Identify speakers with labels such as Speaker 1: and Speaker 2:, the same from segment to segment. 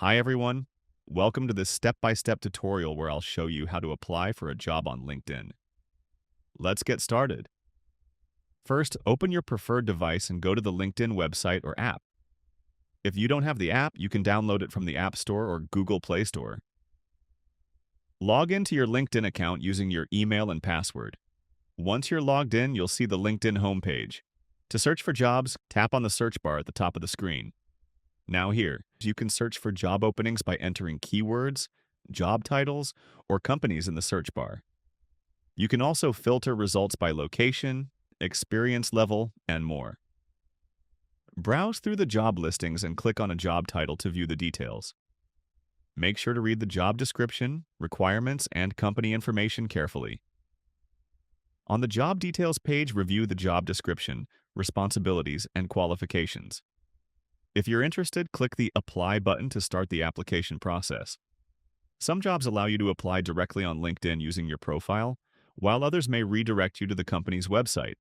Speaker 1: Hi everyone, welcome to this step-by-step tutorial where I'll show you how to apply for a job on LinkedIn. Let's get started. First, open your preferred device and go to the LinkedIn website or app. If you don't have the app, you can download it from the App Store or Google Play Store. Log into your LinkedIn account using your email and password. Once you're logged in, you'll see the LinkedIn homepage. To search for jobs, tap on the search bar at the top of the screen. Now here, you can search for job openings by entering keywords, job titles, or companies in the search bar. You can also filter results by location, experience level, and more. Browse through the job listings and click on a job title to view the details. Make sure to read the job description, requirements, and company information carefully. On the job details page, review the job description, responsibilities, and qualifications. If you're interested, click the Apply button to start the application process. Some jobs allow you to apply directly on LinkedIn using your profile, while others may redirect you to the company's website.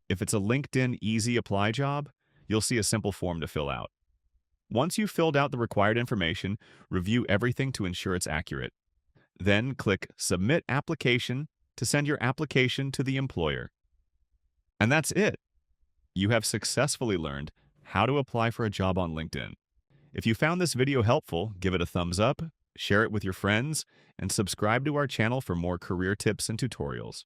Speaker 1: If it's a LinkedIn Easy Apply job, you'll see a simple form to fill out. Once you've filled out the required information, review everything to ensure it's accurate. Then click Submit Application to send your application to the employer. And that's it. You have successfully learned how to apply for a job on LinkedIn. If you found this video helpful, give it a thumbs up, share it with your friends, and subscribe to our channel for more career tips and tutorials.